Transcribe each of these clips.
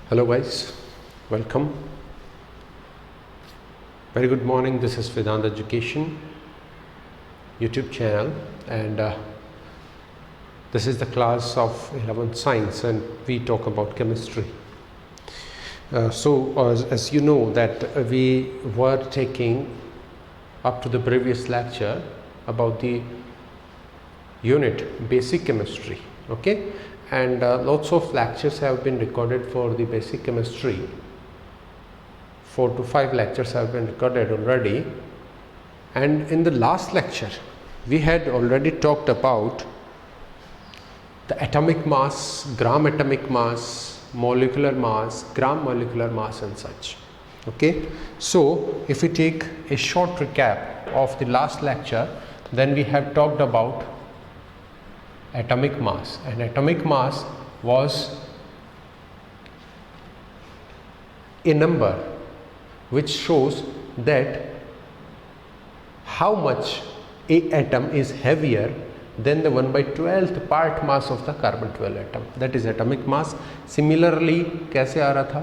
Hello guys, welcome. Very good morning. This is Vedant Education YouTube channel, and this is the class of 11th Science, and we talk about chemistry. As you know that we were taking up to the previous lecture about the unit basic chemistry, okay, and lots of lectures have been recorded for the basic chemistry. 4 to 5 lectures have been recorded already, and in the last lecture we had already talked about the atomic mass, gram atomic mass, molecular mass, gram molecular mass and such. Okay, so if we take a short recap of the last lecture, then we have talked about atomic mass, and atomic mass was a number which shows that how much a atom is heavier than the 1/12th part mass of the carbon 12 atom, that is atomic mass. Similarly कैसे आ रहा था,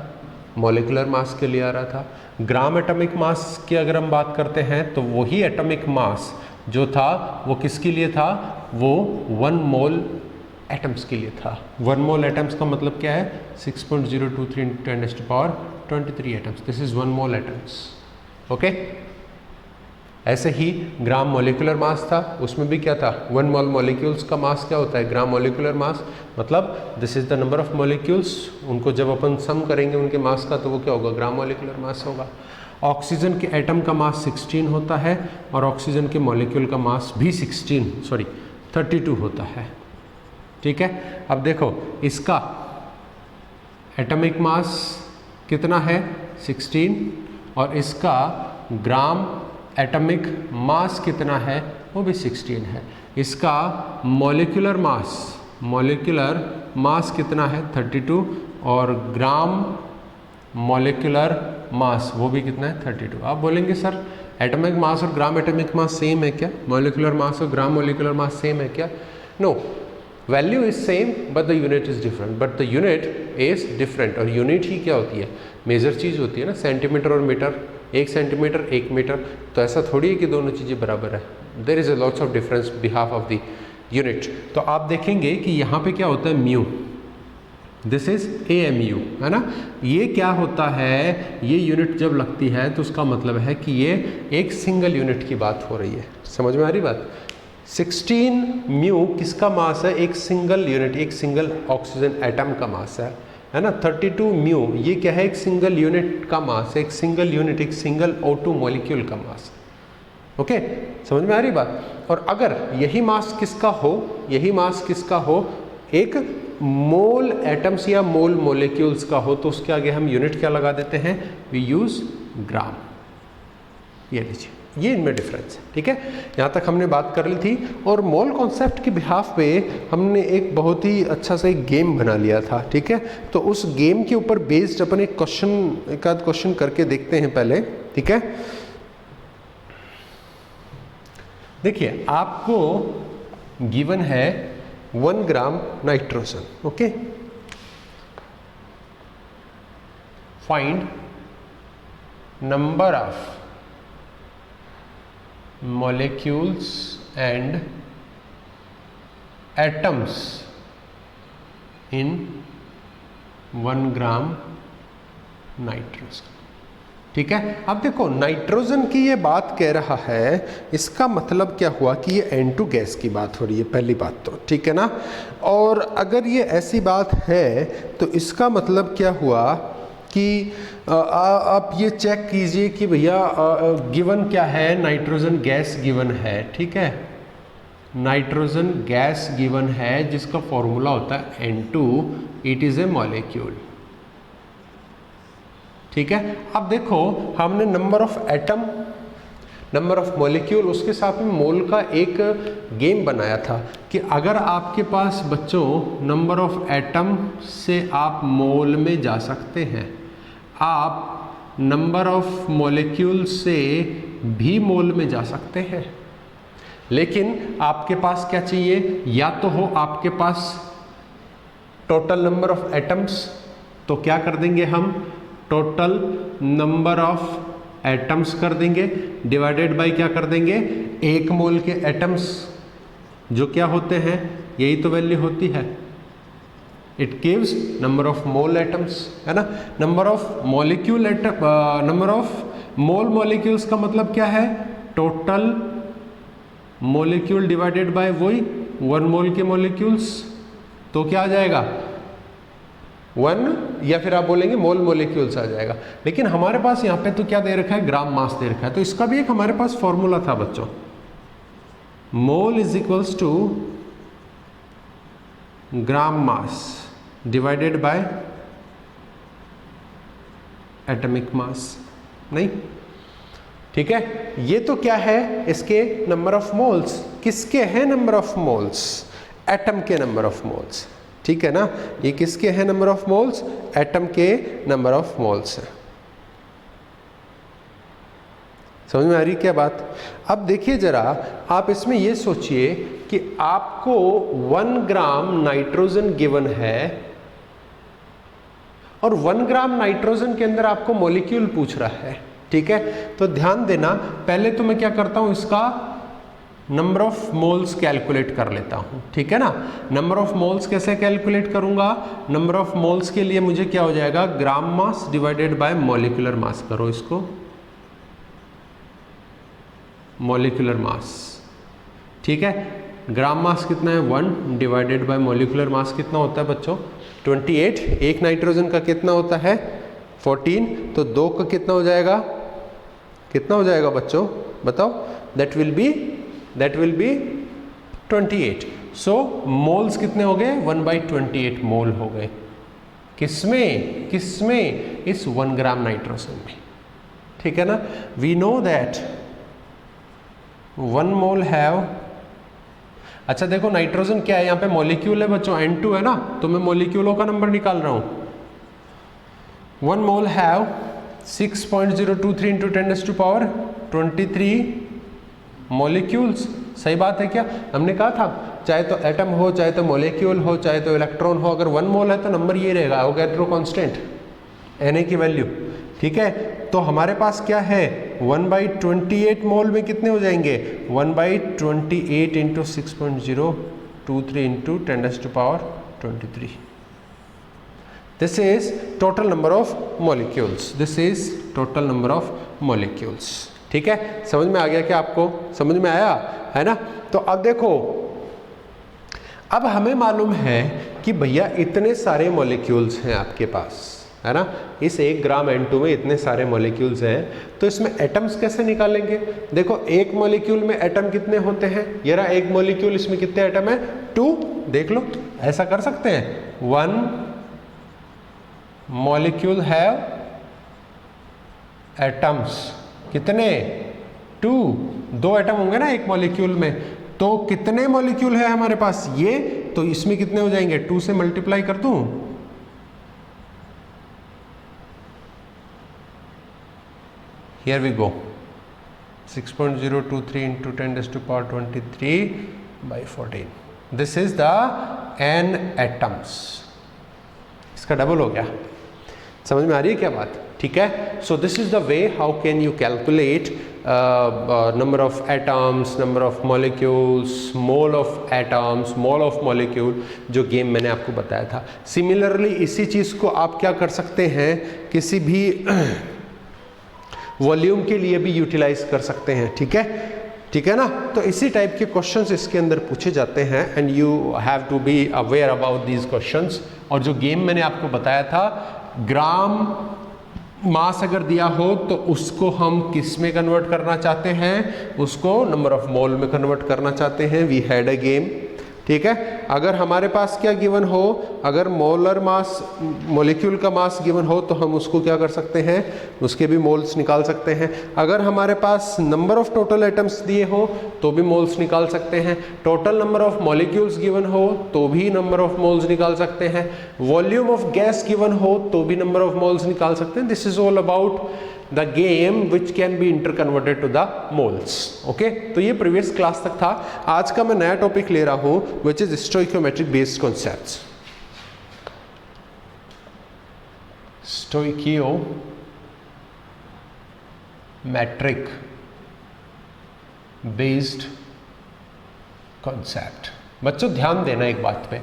molecular mass के लिए आ रहा था. Gram atomic mass की अगर हम बात करते हैं तो वही एटॉमिक मास जो था वो किसके लिए था, वो 1 मोल एटम्स के लिए था. 1 मोल एटम्स का मतलब क्या है, 6.023 × 10⁻23 atoms. This is 1 mole atoms. Okay, ऐसे ही ग्राम मॉलिकुलर मास था, उसमें भी क्या था, 1 मोल मॉलिक्यूल्स का मास क्या होता है, ग्राम मॉलिकुलर मास. मतलब this is the number of molecules, उनको जब अपन सम करेंगे उनके मास का तो वो क्या होगा, ग्राम मॉलिकुलर मास होगा. ऑक्सीजन के एटम का मास 16 होता है और ऑक्सीजन के मॉलिक्यूल का मास भी 32 होता है. ठीक है, अब देखो इसका एटॉमिक मास कितना है, 16, और इसका ग्राम एटॉमिक मास कितना है, वो भी 16 है. इसका मॉलिक्यूलर मास कितना है, 32, और ग्राम मॉलिक्यूलर मास वो भी कितना है, 32. आप बोलेंगे सर एटॉमिक मास और ग्राम एटॉमिक मास सेम है क्या, मॉलिक्यूलर मास और ग्राम मॉलिक्यूलर मास सेम है क्या? No, value is same but the unit is different. But the unit is different, और यूनिट ही क्या होती है, मेजर चीज़ होती है ना, सेंटीमीटर और मीटर. 1 सेंटीमीटर 1 मीटर, तो ऐसा थोड़ी है कि दोनों चीज़ें बराबर है. There is a lots of difference behalf of the unit. तो आप देखेंगे कि यहाँ पे क्या होता है, म्यू, दिस इज AMU, है ना. ये क्या होता है, ये यूनिट जब लगती है तो उसका मतलब है कि ये एक सिंगल यूनिट की बात हो रही है. समझ में आ रही बात. 16 म्यू किसका मास है, एक सिंगल यूनिट, एक सिंगल ऑक्सीजन एटम का मास है ना. 32 म्यू ये क्या है, एक सिंगल यूनिट का मास, एक सिंगल यूनिट, एक सिंगल O2 मॉलिक्यूल का मास. ओके, समझ में आ रही बात. और अगर यही मास किसका हो, एक मोल एटम्स या मोल मॉलिक्यूल्स का हो, तो उसके आगे हम यूनिट क्या लगा देते हैं, वी यूज ग्राम. ये लीजिए, ये इनमें डिफरेंस है. ठीक है, यहाँ तक हमने बात कर ली थी. और मोल कॉन्सेप्ट के बिहाफ पे हमने एक बहुत ही अच्छा सा एक गेम बना लिया था. ठीक है, तो उस गेम के ऊपर बेस्ड अपन एक आध क्वेश्चन करके देखते हैं पहले. ठीक है, देखिए आपको गिवन है 1 gram nitrogen. Okay, find number of molecules and atoms in 1 gram nitrogen. ठीक है, अब देखो नाइट्रोजन की ये बात कह रहा है, इसका मतलब क्या हुआ कि ये N2 गैस की बात हो रही है, पहली बात तो. ठीक है ना, और अगर ये ऐसी बात है तो इसका मतलब क्या हुआ कि आप ये चेक कीजिए कि भैया गिवन क्या है, नाइट्रोजन गैस गिवन है. ठीक है, नाइट्रोजन गैस गिवन है जिसका फॉर्मूला होता है N2, it is a molecule. ठीक है, अब देखो हमने number of atom, number of molecule, उसके साथ में मोल का एक गेम बनाया था कि अगर आपके पास बच्चों नंबर ऑफ एटम से आप मोल में जा सकते हैं, आप नंबर ऑफ मॉलिक्यूल से भी मोल में जा सकते हैं, लेकिन आपके पास क्या चाहिए, या तो हो आपके पास टोटल नंबर ऑफ एटम्स, तो क्या कर देंगे हम, टोटल नंबर ऑफ एटम्स कर देंगे डिवाइडेड बाय क्या कर देंगे, 1 मोल के एटम्स जो क्या होते हैं, यही तो वैल्यू होती है, it gives number of mole atoms, है ना। Number of molecule atom, number of mole molecules का मतलब क्या है, टोटल मॉलिक्यूल डिवाइडेड बाय वही 1 मोल के मॉलिक्यूल्स, तो क्या आ जाएगा 1, या फिर आप बोलेंगे मोल मॉलिक्यूल्स आ जाएगा। लेकिन हमारे पास यहाँ पे तो क्या दे रखा है, ग्राम मास दे रखा है, तो इसका भी एक हमारे पास फॉर्मूला था बच्चों, mole is equals to gram mass divided by atomic mass, नहीं, ठीक है। ये तो क्या है, इसके नंबर ऑफ मोल्स, किसके हैं नंबर ऑफ मोल्स, एटम के नंबर ऑफ मोल्स, ठीक है ना। ये किसके हैं नंबर ऑफ मोल्स, एटम के नंबर ऑफ मोल्स है। समझ में आ रही क्या बात। अब देखिए जरा, आप इसमें ये सोचिए कि आपको 1 ग्राम नाइट्रोजन गिवन है और 1 ग्राम नाइट्रोजन के अंदर आपको मॉलिक्यूल पूछ रहा है, ठीक है। तो ध्यान देना, पहले तो मैं क्या करता हूं, इसका नंबर ऑफ मोल्स कैलकुलेट कर लेता हूं, ठीक है ना। नंबर ऑफ मोल्स कैसे कैलकुलेट करूंगा, नंबर ऑफ मोल्स के लिए मुझे क्या हो जाएगा, gram mass divided by molecular mass, करो इसको मॉलिक्यूलर मास, ठीक है। ग्राम मास कितना है 1 डिवाइडेड बाय मॉलिक्यूलर मास कितना होता है बच्चों 28, एक नाइट्रोजन का कितना होता है 14, तो 2 का कितना हो जाएगा, कितना हो जाएगा बच्चों बताओ, that will be 28। So moles कितने हो गए 1/28 मोल हो गए, किसमें, इस 1 ग्राम नाइट्रोजन में, ठीक है ना। We know that 1 mole have, अच्छा देखो नाइट्रोजन क्या है, यहाँ पे मॉलिक्यूल है बच्चों N2 है ना, तो मैं मॉलिक्यूलों का नंबर निकाल रहा हूं। 1 मोल हैव 6.023 इंटू 10⁻23 मॉलिक्यूल्स, सही बात है क्या। हमने कहा था चाहे तो एटम हो, चाहे तो मॉलिक्यूल हो, चाहे तो इलेक्ट्रॉन हो, अगर 1 मोल है तो नंबर ये रहेगा एवोगैड्रो कांस्टेंट Na की वैल्यू, ठीक है। तो हमारे पास क्या है 1/28 मोल में कितने हो जाएंगे 1/28 into 6.023 into 10⁻23। This is total number of molecules, this is total number of molecules, ठीक है। समझ में आ गया क्या, आपको समझ में आया है ना। तो अब देखो, अब हमें मालूम है कि भैया इतने सारे मॉलिक्यूल्स हैं आपके पास, है ना। इस 1 ग्राम N2 में इतने सारे मॉलिक्यूल्स हैं, तो इसमें एटम्स कैसे निकालेंगे। देखो एक मॉलिक्यूल में एटम कितने होते हैं, ये रहा एक मॉलिक्यूल, इसमें कितने एटम है 2, देख लो ऐसा कर सकते हैं। 1 मॉलिक्यूल हैव एटम्स, कितने 2 एटम होंगे ना एक मॉलिक्यूल में, तो कितने मॉलिक्यूल है हमारे पास ये, तो इसमें कितने हो जाएंगे 2 से मल्टीप्लाई कर दूं, here we go 6.023 into 10⁻23/14, this is the n atoms, इसका डबल हो गया। समझ में आ रही है क्या बात, ठीक है। So this is the way how can you calculate number of atoms, number of molecules, mole of atoms, mole of molecule, जो गेम मैंने आपको बताया था। सिमिलरली इसी चीज़ को आप क्या कर सकते हैं, किसी भी वॉल्यूम के लिए भी यूटिलाइज कर सकते हैं, ठीक है ना। तो इसी टाइप के क्वेश्चंस इसके अंदर पूछे जाते हैं and you have to be aware about these questions. और जो गेम मैंने आपको बताया था, ग्राम मास अगर दिया हो तो उसको हम किस में कन्वर्ट करना चाहते हैं, उसको नंबर ऑफ मोल में कन्वर्ट करना चाहते हैं। वी हैड अ गेम, ठीक है। अगर हमारे पास क्या गिवन हो, अगर मोलर मास, मॉलिक्यूल का मास गिवन हो तो हम उसको क्या कर सकते हैं, उसके भी मोल्स निकाल सकते हैं। अगर हमारे पास नंबर ऑफ टोटल एटम्स दिए हो तो भी मोल्स निकाल सकते हैं। Total number of molecules given हो तो भी नंबर ऑफ मोल्स निकाल सकते हैं। वॉल्यूम ऑफ गैस गिवन हो तो भी नंबर ऑफ मोल्स निकाल सकते हैं। This is all about the game which can be inter converted to the moles, okay. तो ये प्रीवियस क्लास तक था। आज का मैं नया टॉपिक ले रहा हूं which is stoichiometric based concepts. Stoichiometric based concept. बच्चों ध्यान देना एक बात पे,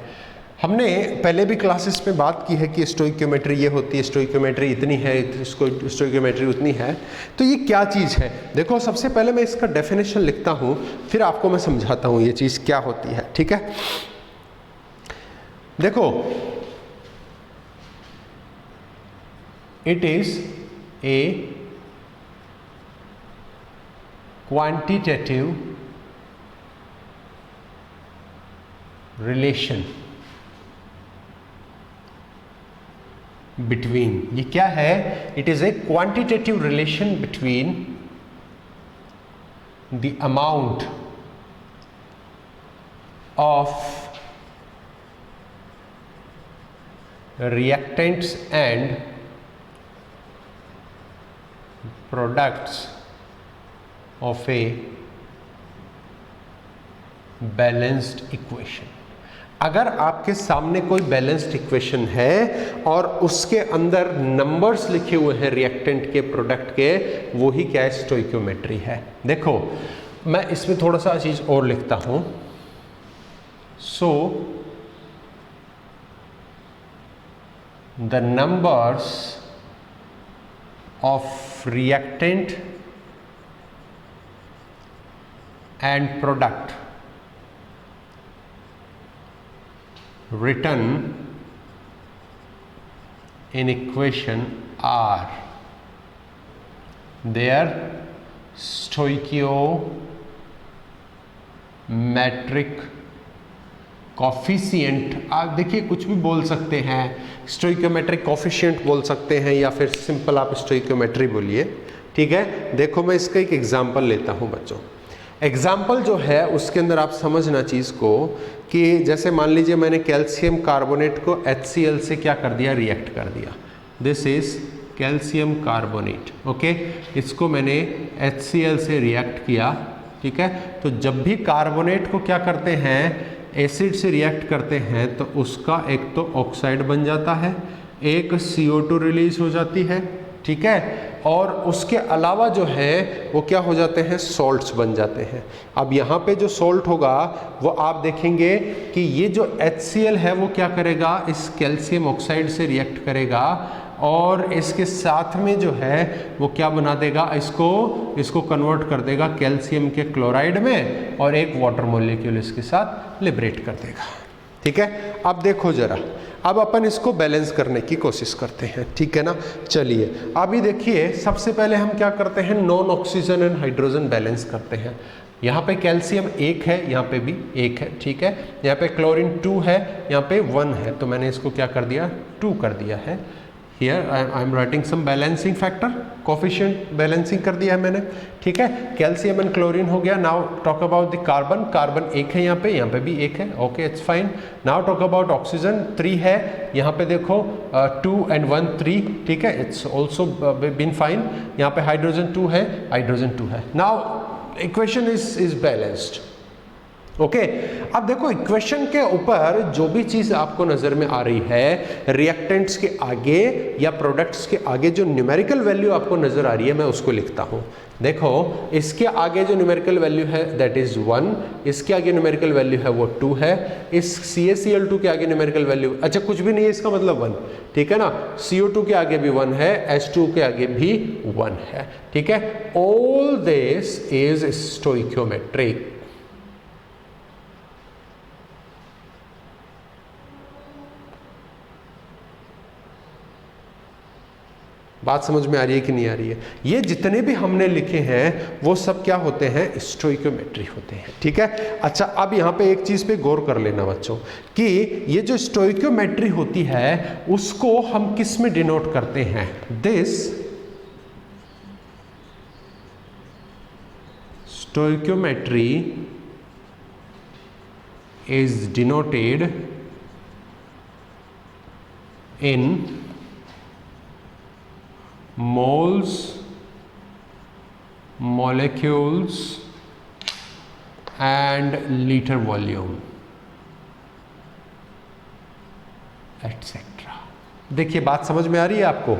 हमने पहले भी क्लासेस में बात की है कि स्टोइकियोमेट्री ये होती है, स्टोइकियोमेट्री इतनी है, स्टोइकियोमेट्री उतनी है। तो ये क्या चीज़ है? देखो सबसे पहले मैं इसका डेफिनेशन लिखता हूँ, फिर आपको मैं समझाता हूँ ये चीज़ क्या होती है। ठीक है, देखो it is a quantitative relation between, ये क्या है? It is a quantitative relation between the amount of reactants and products of a balanced equation। अगर आपके सामने कोई बैलेंस्ड इक्वेशन है और उसके अंदर नंबर्स लिखे हुए हैं रिएक्टेंट के, प्रोडक्ट के, वो ही क्या है? स्टोइकियोमेट्री है। देखो मैं इसमें थोड़ा सा चीज और लिखता हूं। सो the numbers of reactant and product written in equation are their stoichiometric coefficient. आप देखिए कुछ भी बोल सकते हैं, स्टोइकियोमेट्रिक कॉफिशिएंट बोल सकते हैं या फिर सिंपल आप स्टोइकियोमेट्री बोलिए। ठीक है, देखो मैं इसका एक एग्जांपल लेता हूं बच्चों। एग्जाम्पल जो है उसके अंदर आप समझना चीज़ को कि जैसे मान लीजिए मैंने कैल्शियम कार्बोनेट को HCl से क्या कर दिया? रिएक्ट कर दिया। This is calcium carbonate. Okay, इसको मैंने HCl से रिएक्ट किया। ठीक है, तो जब भी कार्बोनेट को क्या करते हैं? एसिड से रिएक्ट करते हैं तो उसका एक तो ऑक्साइड बन जाता है, एक CO2 रिलीज हो जाती है। ठीक है, और उसके अलावा जो है वो क्या हो जाते हैं? सॉल्ट्स बन जाते हैं। अब यहाँ पे जो सॉल्ट होगा वो आप देखेंगे कि ये जो HCl है वो क्या करेगा? इस कैल्शियम ऑक्साइड से रिएक्ट करेगा और इसके साथ में जो है वो क्या बना देगा? इसको कन्वर्ट कर देगा कैल्शियम के क्लोराइड में और एक वाटर मॉलिक्यूल इसके साथ लिबरेट कर देगा। ठीक है, अब देखो जरा, अब अपन इसको बैलेंस करने की कोशिश करते हैं। ठीक है ना, चलिए अभी देखिए सबसे पहले हम क्या करते हैं? Non oxygen and hydrogen balance करते हैं। यहाँ पे कैल्शियम 1 है, यहाँ पे भी 1 है। ठीक है, यहाँ पे क्लोरीन 2 है, यहाँ पे 1 है, तो मैंने इसको क्या कर दिया? 2 कर दिया है। Here I am writing some balancing factor, coefficient balancing कर दिया है मैंने। ठीक है, कैल्शियम एंड क्लोरीन हो गया। Now talk about the carbon. Carbon 1 है, यहाँ पे भी 1 है। Okay, it's fine. Now talk about oxygen 3 है, यहाँ पे देखो 2 and 1 3। ठीक है, इट्स ऑल्सो बीन फाइन। यहाँ पे हाइड्रोजन 2 है, हाइड्रोजन 2 है। Now equation is balanced. Okay, अब देखो इक्वेशन के ऊपर जो भी चीज आपको नजर में आ रही है, रिएक्टेंट्स के आगे या प्रोडक्ट्स के आगे जो न्यूमेरिकल वैल्यू आपको नजर आ रही है, मैं उसको लिखता हूं। देखो इसके आगे जो न्यूमेरिकल वैल्यू है दैट इज 1, इसके आगे न्यूमेरिकल वैल्यू है वो 2 है, इस CaCl2 के आगे न्यूमेरिकल वैल्यू, अच्छा कुछ भी नहीं है इसका मतलब 1। ठीक है ना, CO2 के आगे भी 1 है, H2 के आगे भी 1 है। ठीक है, ऑल दिस इज स्टोइकियोमेट्रिक। बात समझ में आ रही है कि नहीं आ रही है? ये जितने भी हमने लिखे हैं वो सब क्या होते हैं? स्टोइकियोमेट्री होते हैं। ठीक है, अच्छा अब यहाँ पे एक चीज पे गौर कर लेना बच्चों कि ये जो स्टोइकियोमेट्री होती है उसको हम किस में डिनोट करते हैं? This stoichiometry is denoted in moles, molecules and liter volume etc. देखिए बात समझ में आ रही है आपको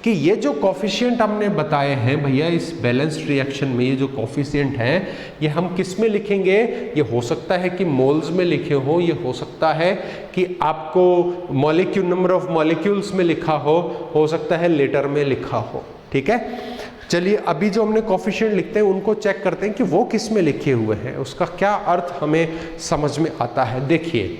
कि ये जो कॉफिशिएंट हमने बताए हैं भैया इस बैलेंस्ड रिएक्शन में, ये जो कॉफिशिएंट हैं ये हम किस में लिखेंगे? ये हो सकता है कि मोल्स में लिखे हो, ये हो सकता है कि आपको मॉलिक्यूल नंबर ऑफ मॉलिक्यूल्स में लिखा हो सकता है लीटर में लिखा हो। ठीक है, चलिए अभी जो हमने कॉफिशिएंट लिखते हैं उनको चेक करते हैं कि वो किस में लिखे हुए हैं, उसका क्या अर्थ हमें समझ में आता है। देखिए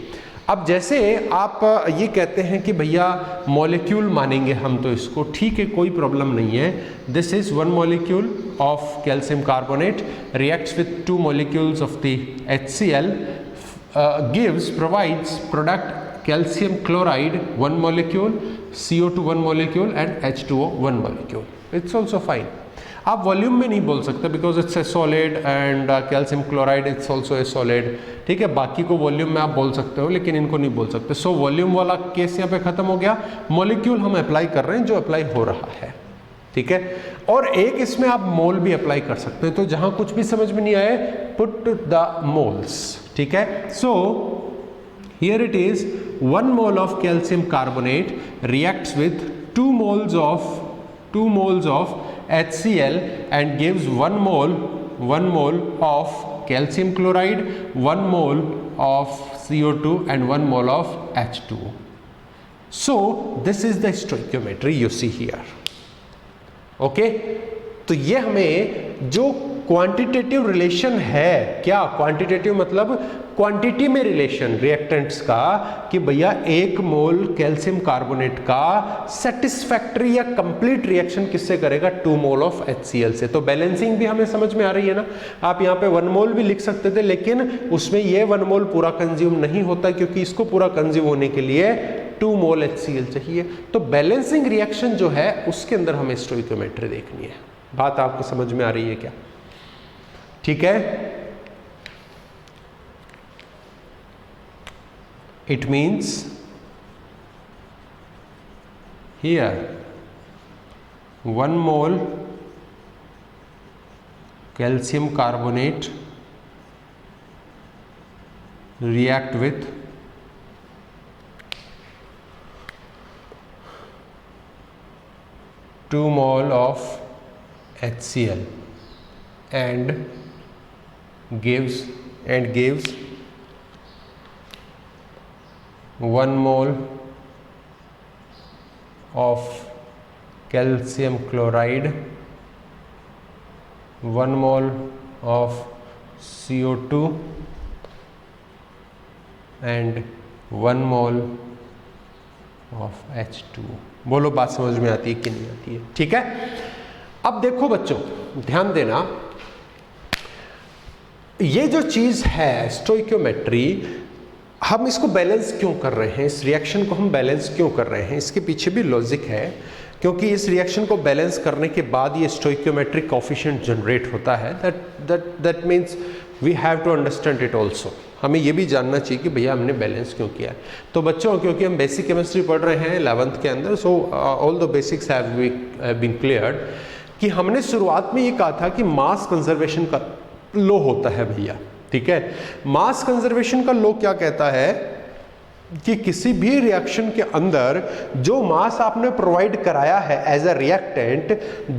अब जैसे आप ये कहते हैं कि भैया मॉलिक्यूल मानेंगे हम तो इसको, ठीक है कोई प्रॉब्लम नहीं है। This is one molecule of calcium carbonate reacts with two molecules of the HCl, gives provides product calcium chloride one molecule, CO2 one molecule and H2O one molecule. It's also fine. आप volume में नहीं बोल सकते because it's a solid and calcium chloride it's also a solid. ठीक है, बाकी को volume में आप बोल सकते हो लेकिन इनको नहीं बोल सकते। सो वॉल्यूम वाला केस यहाँ पे खत्म हो गया। मॉलिक्यूल हम अप्लाई कर रहे हैं जो अप्लाई हो रहा है। ठीक है, और एक इसमें आप मोल भी अप्लाई कर सकते हैं। तो जहां कुछ भी समझ में नहीं आए पुट द मोल्स। ठीक है, so here it is 1 mole of calcium carbonate reacts with 2 moles of HCl and gives 1 mole of calcium chloride, 1 mole of CO2 and 1 mole of H2O. So this is the stoichiometry you see here. Okay, तो ये हमें जो quantitative relation है, क्या quantitative मतलब quantity में relation reactants का, कि भैया 1 मोल कैल्शियम कार्बोनेट का सेटिस्फैक्टरी या कंप्लीट रिएक्शन किससे करेगा? 2 मोल ऑफ HCl से। तो बैलेंसिंग भी हमें समझ में आ रही है ना। आप यहाँ पे 1 मोल भी लिख सकते थे लेकिन उसमें ये 1 मोल पूरा कंज्यूम नहीं होता क्योंकि इसको पूरा कंज्यूम होने के लिए 2 मोल HCl चाहिए। तो बैलेंसिंग रिएक्शन जो है उसके अंदर हमें स्टोइकियोमेट्री देखनी है। बात आपको समझ में आ रही है क्या? ठीक है, it means here 1 mole calcium carbonate react with 2 mole of HCl and gives 1 mole of calcium chloride, 1 mole of CO2 and 1 mole of H2O। बोलो बात समझ में आती है कि नहीं आती है? ठीक है, अब देखो बच्चों ध्यान देना, ये जो चीज है स्टोइकियोमेट्री, हम इसको बैलेंस क्यों कर रहे हैं, इस रिएक्शन को हम बैलेंस क्यों कर रहे हैं, इसके पीछे भी लॉजिक है। क्योंकि इस रिएक्शन को बैलेंस करने के बाद ये स्टोइकियोमेट्रिक कोफिशिएंट जनरेट होता है। That means we have to understand it also. हमें ये भी जानना चाहिए कि भैया हमने बैलेंस क्यों किया है। तो बच्चों क्योंकि हम बेसिक केमिस्ट्री पढ़ रहे हैं 11th के अंदर, so all the basics have been cleared, कि हमने शुरुआत में ये कहा था कि मास कंजर्वेशन का लॉ होता है भैया। ठीक है, मास कंजर्वेशन का लॉ क्या कहता है कि किसी भी रिएक्शन के अंदर जो मास आपने प्रोवाइड कराया है as a reactant,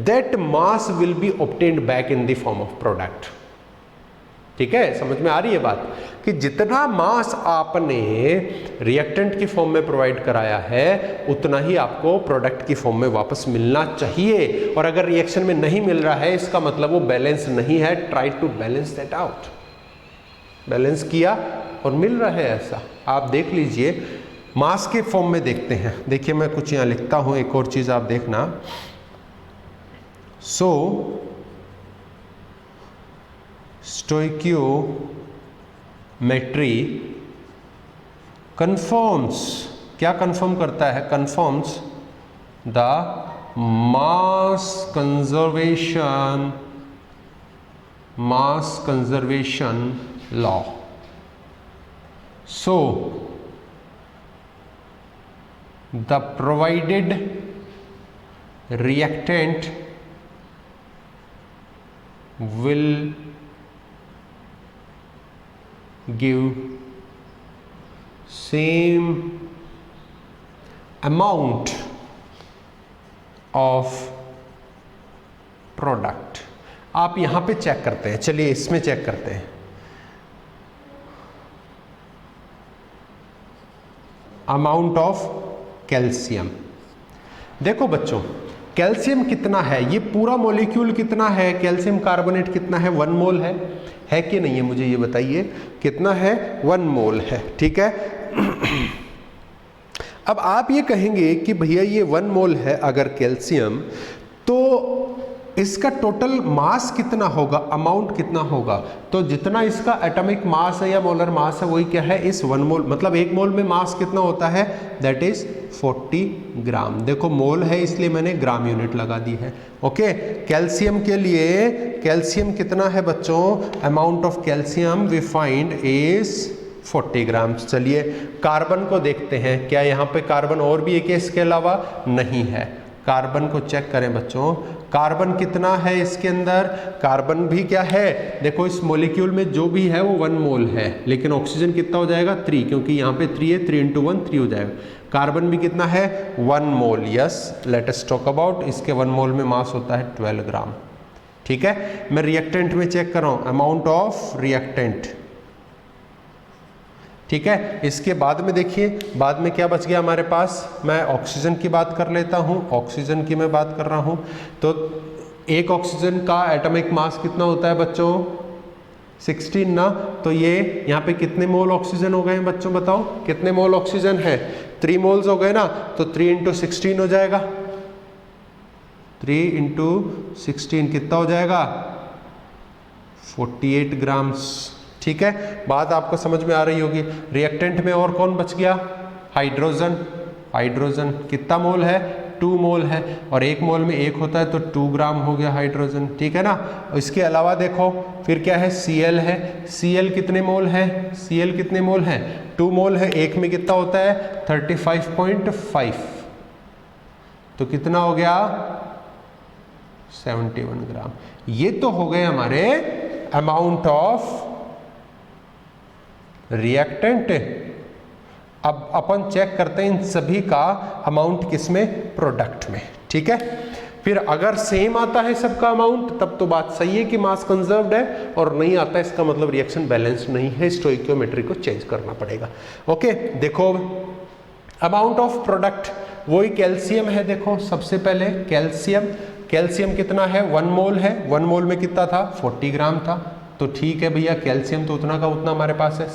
that mass will be obtained back in the form of product. ठीक है, समझ में आ रही है बात, कि जितना मास आपने रिएक्टेंट की फॉर्म में प्रोवाइड कराया है उतना ही आपको प्रोडक्ट की फॉर्म में वापस मिलना चाहिए। और अगर रिएक्शन में नहीं मिल रहा है इसका मतलब वो बैलेंस नहीं है। Try to balance that out. Balance किया और मिल रहा है ऐसा, आप देख लीजिए। मास के फॉर्म में देखते हैं, देखिए मैं कुछ यहाँ लिखता हूँ, एक और चीज आप देखना। सो स्टोइकियोमेट्री कन्फर्म्स, क्या कन्फर्म करता है? Confirms the mass conservation law. So the provided reactant will give same amount of product. आप यहां पे चेक करते हैं, चलिए इसमें चेक करते हैं। Amount of calcium. देखो बच्चों, कैल्शियम कितना है, ये पूरा मॉलिक्यूल कितना है, कैल्शियम कार्बोनेट कितना है, 1 मोल है कि नहीं है, मुझे ये बताइए कितना है, 1 मोल है, ठीक है। अब आप ये कहेंगे कि भैया ये 1 मोल है अगर कैल्शियम, तो इसका टोटल मास कितना होगा, अमाउंट कितना होगा, तो जितना इसका एटॉमिक मास है या मोलर मास है वही क्या है, इस 1 मोल, मतलब 1 मोल में मास कितना होता है, दैट इज 40 ग्राम। देखो मोल है इसलिए मैंने ग्राम यूनिट लगा दी है। ओके, कैल्शियम के लिए कैल्शियम कितना है बच्चों, amount of calcium we find is 40 gram. चलिए कार्बन को देखते हैं, क्या यहाँ पे कार्बन और भी एक है इसके अलावा, नहीं है। कार्बन को चेक करें बच्चों, कार्बन कितना है इसके अंदर, कार्बन भी क्या है, देखो इस मॉलिक्यूल में जो भी है वो 1 मोल है, लेकिन ऑक्सीजन कितना हो जाएगा 3, क्योंकि यहाँ पे 3 है, 3 × 1 3 हो जाएगा। कार्बन भी कितना है 1 mole, yes, let us talk about, इसके 1 मोल में मास होता है 12 ग्राम। ठीक है, मैं रिएक्टेंट में चेक कर रहा हूँ, अमाउंट ऑफ रिएक्टेंट, ठीक है। इसके बाद में देखिए, बाद में क्या बच गया हमारे पास, मैं ऑक्सीजन की बात कर लेता हूँ, ऑक्सीजन की मैं बात कर रहा हूँ, तो एक ऑक्सीजन का एटॉमिक मास कितना होता है बच्चों, 16 ना, तो ये यहाँ पे कितने मोल ऑक्सीजन हो गए हैं बच्चों, बताओ कितने मोल ऑक्सीजन है, 3 मोल्स हो गए ना, तो 3 × 16 हो जाएगा, 3 × 16 कितना हो जाएगा, 48 ग्राम्स। ठीक है, बात आपको समझ में आ रही होगी। रिएक्टेंट में और कौन बच गया, हाइड्रोजन, हाइड्रोजन कितना मोल है, 2 मोल है, और 1 मोल में 1 होता है तो 2 ग्राम हो गया हाइड्रोजन, ठीक है ना। इसके अलावा देखो फिर क्या है, Cl है, Cl कितने मोल है, Cl कितने मोल है, 2 मोल है, 1 में कितना होता है 35.5, तो कितना हो गया 71 ग्राम। ये तो हो गए हमारे अमाउंट ऑफ रिएक्टेंट। अब अपन चेक करते हैं इन सभी का अमाउंट किसमें, प्रोडक्ट में, ठीक है। फिर अगर सेम आता है सबका अमाउंट तब तो बात सही है कि मास कंजर्व्ड है, और नहीं आता है इसका मतलब रिएक्शन बैलेंस्ड नहीं है, स्टोइकियोमेट्री को चेंज करना पड़ेगा। ओके, देखो अमाउंट ऑफ प्रोडक्ट वही कैल्शियम है, देखो सबसे पहले कैल्शियम, कैल्शियम कितना है 1 मोल है, 1 मोल में कितना था 40 ग्राम था, तो ठीक है भैया कैल्शियम तो उतना का उतना हमारे पास है।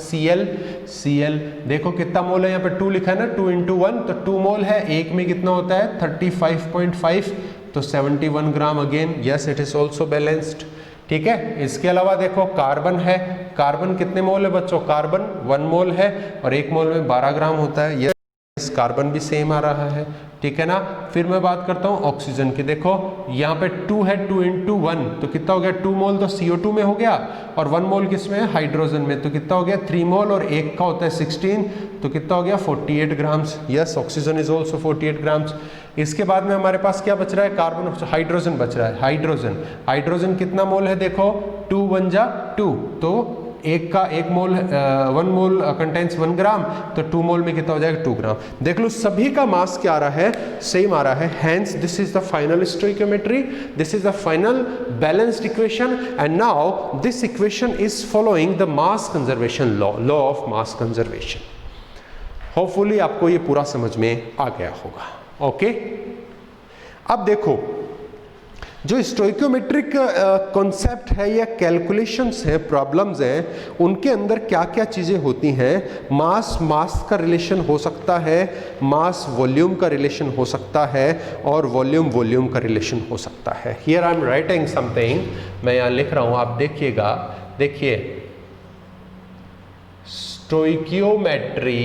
Cl देखो कितना मोल है, यहाँ पे 2 लिखा है ना, 2 × 1 तो 2 मोल है, 1 में कितना होता है 35.5, तो 71 gram again, yes it is also balanced, ठीक है। इसके अलावा देखो कार्बन है, कार्बन कितने मोल है बच्चों, कार्बन 1 मोल है और 1 मोल में 12 ग्राम होता है, यस कार्बन भी सेम आ रहा है, ठीक है ना। फिर मैं बात करता हूँ ऑक्सीजन की, देखो यहाँ पे 2 है, 2 × 1 तो कितना हो गया 2 मोल तो CO2 में हो गया, और 1 मोल किसमें है हाइड्रोजन में, तो कितना हो गया 3 मोल, और 1 का होता है 16 तो कितना हो गया 48 grams, yes oxygen is also 48 grams. इसके बाद में हमारे पास क्या बच रहा है, कार्बन, हाइड्रोजन बच रहा है, हाइड्रोजन, हाइड्रोजन कितना मोल है, देखो 2 × 1 2, तो 1 मोल 1 मोल कंटेंस 1 ग्राम, तो 2 मोल में कितना हो जाएगा 2 ग्राम। देख लो सभी का मास क्या आ रहा है, सेम आ रहा है, hence this is the final stoichiometry, this is the final balanced equation, and now this equation is following the mass conservation law, law of mass conservation. Hopefully आपको ये पूरा समझ में आ गया होगा। ओके, अब देखो जो स्टोइकियोमेट्रिक कॉन्सेप्ट है या कैलकुलेशंस हैं, प्रॉब्लम्स हैं, उनके अंदर क्या क्या चीज़ें होती हैं, मास मास का रिलेशन हो सकता है, मास वॉल्यूम का रिलेशन हो सकता है, और वॉल्यूम वॉल्यूम का रिलेशन हो सकता है। Here I am writing something, मैं यहाँ लिख रहा हूँ, आप देखिएगा, देखिए stoichiometry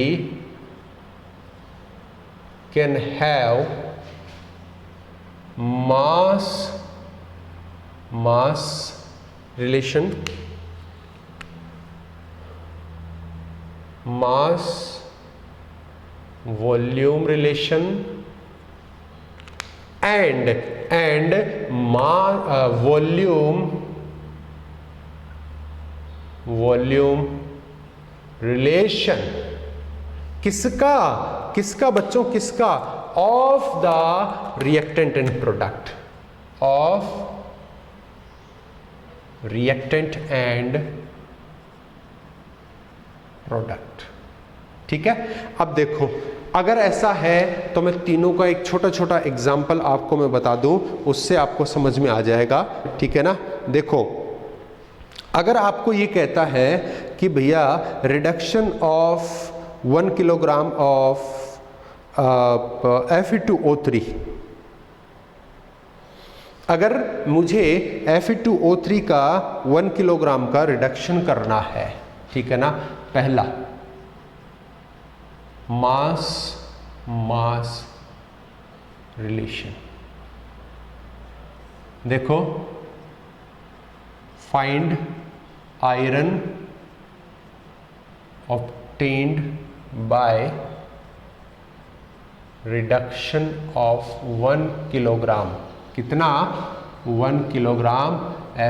can have mass relation, mass volume relation, and volume relation किसका किसका बच्चों, किसका? Of the reactant and product, of reactant and product. ठीक है, अब देखो अगर ऐसा है तो मैं तीनों का एक छोटा छोटा एग्जाम्पल आपको मैं बता दूं, उससे आपको समझ में आ जाएगा। ठीक है ना, देखो अगर आपको ये कहता है कि भैया reduction of 1 kilogram of Fe2O3, अगर मुझे Fe2O3 का 1 किलोग्राम का रिडक्शन करना है, ठीक है ना, पहला मास मास रिलेशन, देखो find iron obtained by reduction of 1 kilogram, कितना? 1 किलोग्राम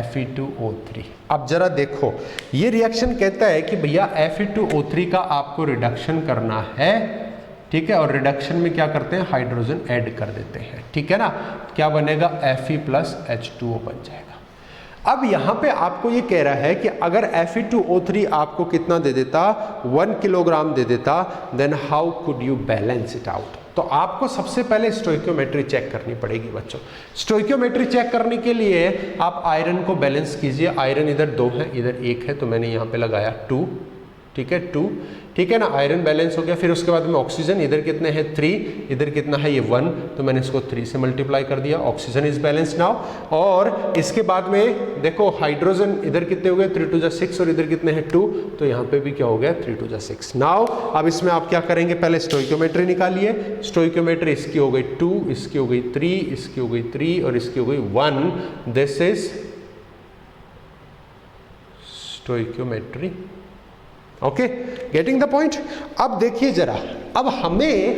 Fe2O3। अब जरा देखो ये रिएक्शन कहता है कि भैया Fe2O3 का आपको रिडक्शन करना है, ठीक है, और रिडक्शन में क्या करते हैं, हाइड्रोजन ऐड कर देते हैं। ठीक है ना, क्या बनेगा, Fe+H2O बन जाएगा। अब यहां पे आपको ये कह रहा है कि अगर Fe2O3 आपको कितना दे देता, 1 किलोग्राम दे देता, then how could you balance it out? तो आपको सबसे पहले स्टोइकियोमेट्री चेक करनी पड़ेगी बच्चों। स्टोइकियोमेट्री चेक करने के लिए आप आयरन को बैलेंस कीजिए। आयरन इधर 2 है, इधर 1 है, तो मैंने यहाँ पे लगाया 2, ठीक है, 2, ठीक है ना, आयरन बैलेंस हो गया। फिर उसके बाद में ऑक्सीजन, इधर कितने हैं 3, इधर कितना है ये 1, तो मैंने इसको 3 से मल्टीप्लाई कर दिया, ऑक्सीजन इज बैलेंस नाउ। और इसके बाद में देखो हाइड्रोजन इधर कितने हो गए, 3 2 6, और इधर कितने हैं 2, तो यहाँ पे भी क्या हो गया 3 2 6। नाउ अब इसमें आप क्या करेंगे, पहले स्टोइकियोमेट्री निकालिए। स्टोइकियोमेट्री इसकी हो गई 2, इसकी हो गई 3, इसकी हो गई 3 और इसकी हो गई 1। This is stoichiometry. Okay, getting the point. अब देखिए जरा, अब हमें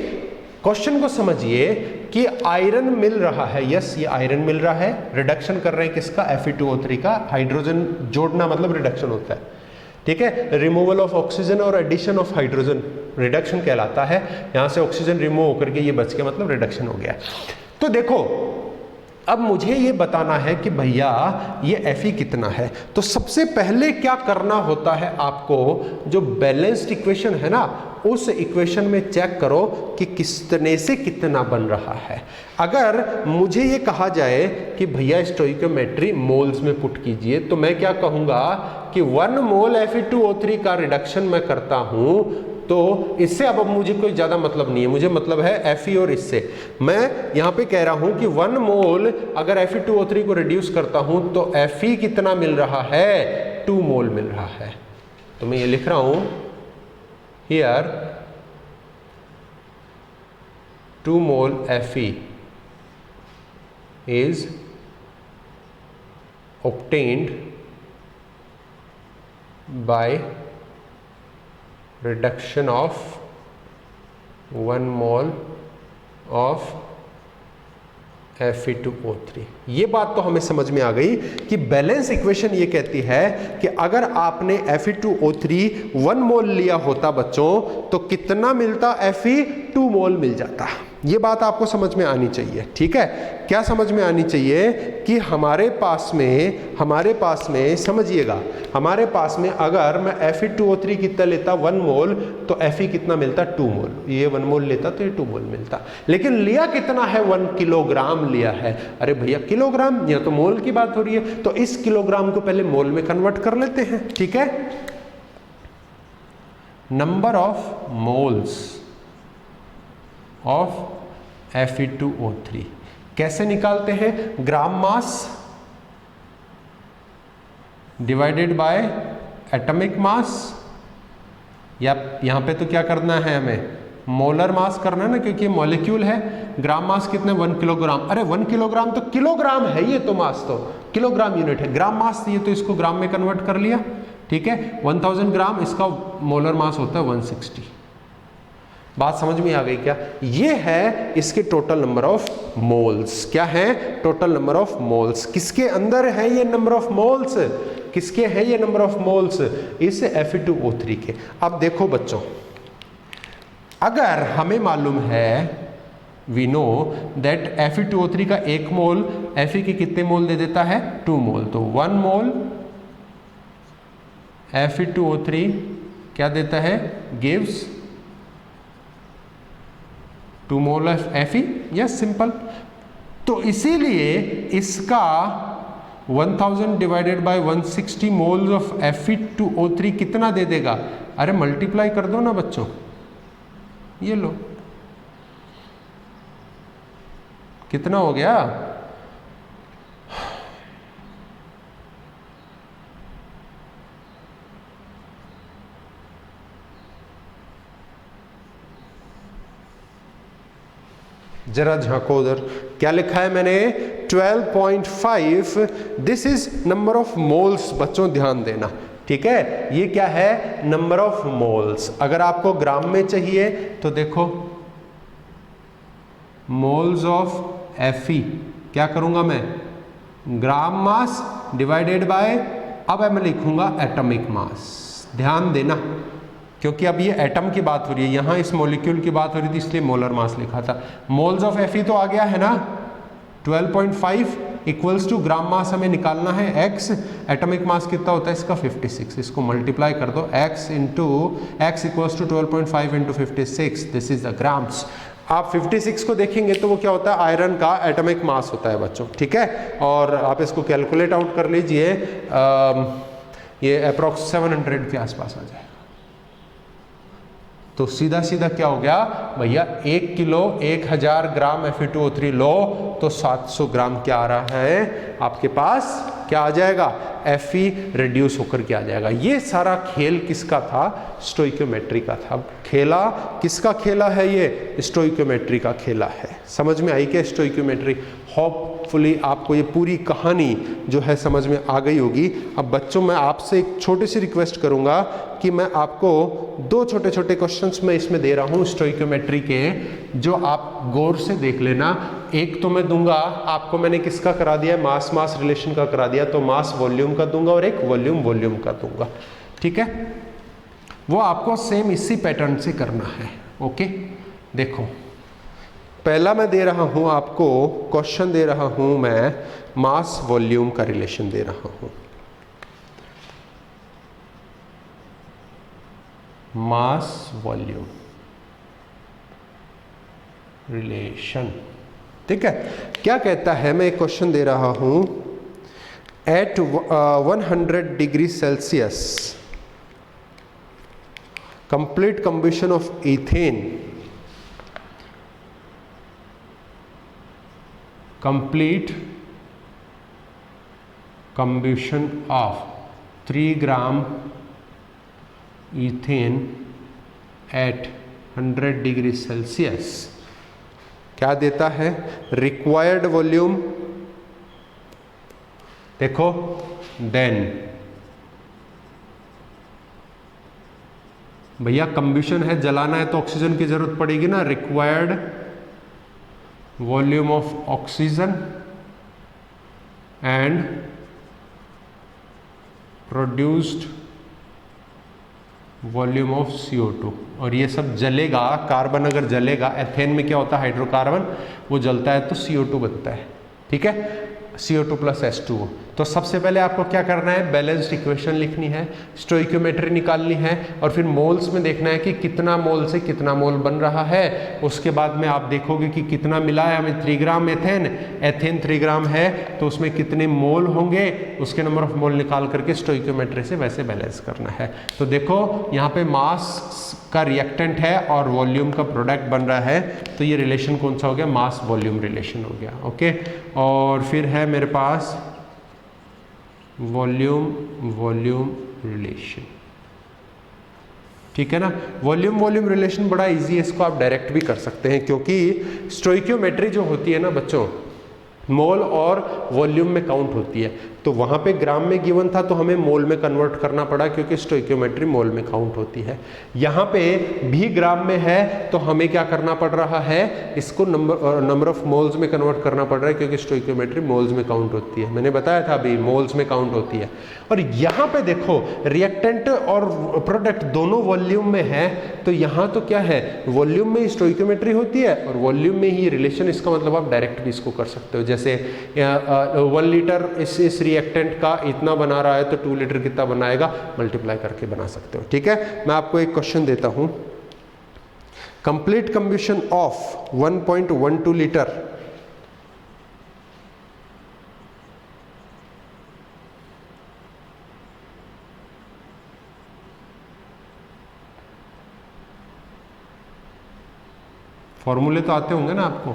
क्वेश्चन को समझिए कि आयरन मिल रहा है, यस ये आयरन मिल रहा है, रिडक्शन कर रहे हैं किसका, Fe2O3 का। हाइड्रोजन जोड़ना मतलब रिडक्शन होता है, ठीक है, रिमूवल ऑफ ऑक्सीजन और एडिशन ऑफ हाइड्रोजन रिडक्शन कहलाता है। यहां से ऑक्सीजन रिमूव होकर के ये बच के मतलब रिडक्शन हो गया। तो देखो अब मुझे ये बताना है कि भैया ये Fe कितना है। तो सबसे पहले क्या करना होता है आपको, जो बैलेंस्ड इक्वेशन है ना, उस इक्वेशन में चेक करो कि कितने से कितना बन रहा है। अगर मुझे ये कहा जाए कि भैया स्टोइकियोमेट्री मोल्स में पुट कीजिए, तो मैं क्या कहूँगा कि 1 मोल Fe2O3 का रिडक्शन मैं करता हूँ, तो इससे अब मुझे कोई ज़्यादा मतलब नहीं है, मुझे मतलब है Fe और इससे। मैं यहाँ पे कह रहा हूँ कि 1 मोल अगर Fe2O3 को रिड्यूस करता हूँ तो Fe कितना मिल रहा है, 2 मोल मिल रहा है। तो मैं ये लिख रहा हूँ here 2 mole Fe is obtained by reduction of 1 mole of Fe2O3। ये बात तो हमें समझ में आ गई कि बैलेंस इक्वेशन ये कहती है कि अगर आपने Fe2O3 1 मोल लिया होता बच्चों, तो कितना मिलता, Fe 2 मोल मिल जाता। ये बात आपको समझ में आनी चाहिए, ठीक है। क्या समझ में आनी चाहिए कि हमारे पास में समझिएगा, हमारे पास में अगर मैं Fe2O3 कितना लेता 1 मोल, तो Fe कितना मिलता 2 मोल। ये 1 मोल लेता तो ये 2 मोल मिलता, लेकिन लिया कितना है, 1 किलोग्राम लिया है। अरे भैया किलोग्राम, यह तो मोल की बात हो रही है, तो इस किलोग्राम को पहले मोल में कन्वर्ट कर लेते हैं, ठीक है। Number of moles of Fe2O3 कैसे निकालते हैं, gram mass divided by atomic mass, या यहां पे तो क्या करना है, हमें मोलर मास करना है ना, क्योंकि मॉलिक्यूल है। ग्राम मास कितने, 1 किलोग्राम। अरे 1 किलोग्राम तो किलोग्राम है, ये तो मास तो किलोग्राम यूनिट है, ग्राम मास ये तो इसको ग्राम में कन्वर्ट कर लिया, ठीक है। 1000 ग्राम, इसका मोलर मास होता है 160। बात समझ में आ गई क्या? ये है इसके टोटल नंबर ऑफ मोल्स। क्या है टोटल नंबर ऑफ मोल्स? किसके अंदर है ये नंबर ऑफ मोल्स, किसके है ये नंबर ऑफ मोल्स? इस Fe2O3 के। अब देखो बच्चों, अगर हमें मालूम है, वी नो दैट Fe2O3 का 1 मोल Fe के कितने मोल दे देता है? 2 मोल। तो 1 मोल Fe2O3 क्या देता है? Gives 2 mole of Fe। Yes, simple. तो इसीलिए इसका 1000 divided by 160 moles of Fe2O3 कितना दे देगा? अरे मल्टीप्लाई कर दो ना बच्चों, ये लो, कितना हो गया? जरा झांको उधर, क्या लिखा है मैंने? 12.5। This is number of moles. बच्चों ध्यान देना, ठीक है? ये क्या है? Number of moles. अगर आपको ग्राम में चाहिए तो देखो, मोल्स ऑफ Fe क्या करूंगा मैं? ग्राम मास डिवाइडेड बाय, अब मैं लिखूंगा एटॉमिक मास। ध्यान देना, क्योंकि अब ये एटम की बात हो रही है, यहाँ इस मॉलिक्यूल की बात हो रही थी, इसलिए मोलर मास लिखा था। मोल्स ऑफ Fe तो आ गया है ना, 12.5 इक्वल्स टू ग्राम मास हमें निकालना है x। एटॉमिक मास कितना होता है इसका? 56। इसको मल्टीप्लाई कर दो, x equals to 12.5 into 56, this is the grams. आप 56 को देखेंगे तो वो क्या होता है? आयरन का एटॉमिक मास होता है बच्चों, ठीक है? और आप इसको कैलकुलेट आउट कर लीजिए, ये अप्रॉक्स 700 के आसपास आ जाएगा। तो सीधा सीधा क्या हो गया भैया? 1 किलो 1000 ग्राम Fe2O3 लो तो 700 ग्राम क्या आ रहा है आपके पास? क्या आ जाएगा? Fe रिड्यूस होकर क्या आ जाएगा? ये सारा खेल किसका था? स्टोइकियोमेट्री का था। खेला किसका खेला है? ये स्टोइकियोमेट्री का खेला है। समझ में आई क्या स्टोइकियोमेट्री? होपफुली आपको ये पूरी कहानी जो है समझ में आ गई होगी। अब बच्चों, मैं आपसे एक छोटी सी रिक्वेस्ट करूंगा कि मैं आपको 2 छोटे छोटे क्वेश्चंस में इसमें दे रहा हूँ स्टोइकियोमेट्री के, जो आप गौर से देख लेना। एक तो मैं दूंगा आपको, मैंने किसका करा दिया है? मास मास रिलेशन का करा दिया, तो मास वॉल्यूम का दूंगा और एक वॉल्यूम वॉल्यूम का दूंगा, ठीक है? वो आपको सेम इसी पैटर्न से करना है। ओके, देखो, पहला मैं दे रहा हूं आपको क्वेश्चन, दे रहा हूं मैं मास वॉल्यूम का रिलेशन दे रहा हूं। मास वॉल्यूम रिलेशन, ठीक है? क्या कहता है? मैं एक क्वेश्चन दे रहा हूं, at 100 degree Celsius complete combustion of ethane, complete combustion of 3 gram ethane at 100 degree Celsius क्या देता है? रिक्वायर्ड वॉल्यूम, देखो, देन भैया कंब्यूशन है, जलाना है तो ऑक्सीजन की जरूरत पड़ेगी ना। Required volume of oxygen and produced volume of CO2। और ये सब जलेगा, कार्बन अगर जलेगा, एथेन में क्या होता है? हाइड्रोकार्बन, वो जलता है तो CO2 बनता है, ठीक है? CO2 plus H2O। तो सबसे पहले आपको क्या करना है? बैलेंस्ड इक्वेशन लिखनी है, स्टोइकियोमेट्री निकालनी है, और फिर मोल्स में देखना है कि कितना मोल से कितना मोल बन रहा है। उसके बाद में आप देखोगे कि कितना मिला है हमें। 3 ग्राम एथेन 3 ग्राम है तो उसमें कितने मोल होंगे, उसके नंबर ऑफ मोल निकाल करके स्टोइकियोमेट्री से वैसे बैलेंस करना है। तो देखो यहाँ पे मास का रिएक्टेंट है और वॉल्यूम का प्रोडक्ट बन रहा है, तो ये रिलेशन कौन सा हो गया? मास वॉल्यूम रिलेशन हो गया। ओके, और फिर है मेरे पास वॉल्यूम वॉल्यूम रिलेशन, ठीक है ना? वॉल्यूम वॉल्यूम रिलेशन बड़ा इजी है, इसको आप डायरेक्ट भी कर सकते हैं, क्योंकि स्टोइकियोमेट्री जो होती है ना बच्चों, मोल और वॉल्यूम में काउंट होती है। तो वहाँ पे ग्राम में गिवन था तो हमें मोल में कन्वर्ट करना पड़ा क्योंकि स्टोइकियोमेट्री मोल में काउंट होती है। यहाँ पे भी ग्राम में है तो हमें क्या करना पड़ रहा है, इसको नंबर ऑफ मोल्स में कन्वर्ट करना पड़ रहा है क्योंकि स्टोइकियोमेट्री मोल्स में काउंट होती है। मैंने बताया था अभी मोल्स में काउंट होती है। और यहाँ पे देखो रिएक्टेंट और प्रोडक्ट दोनों वॉल्यूम में है तो यहाँ तो क्या है, वॉल्यूम में ही स्टोइकियोमेट्री होती है और वॉल्यूम में ही रिलेशन। इसका मतलब आप डायरेक्ट भी इसको कर सकते हो, जैसे 1 लीटर इस रिएक्टेंट का इतना बना रहा है तो 2 लीटर कितना बनाएगा, मल्टीप्लाई करके बना सकते हो। ठीक है, मैं आपको एक क्वेश्चन देता हूं। कंप्लीट कंबशन ऑफ 1.12 लीटर फॉर्मूले तो आते होंगे ना आपको,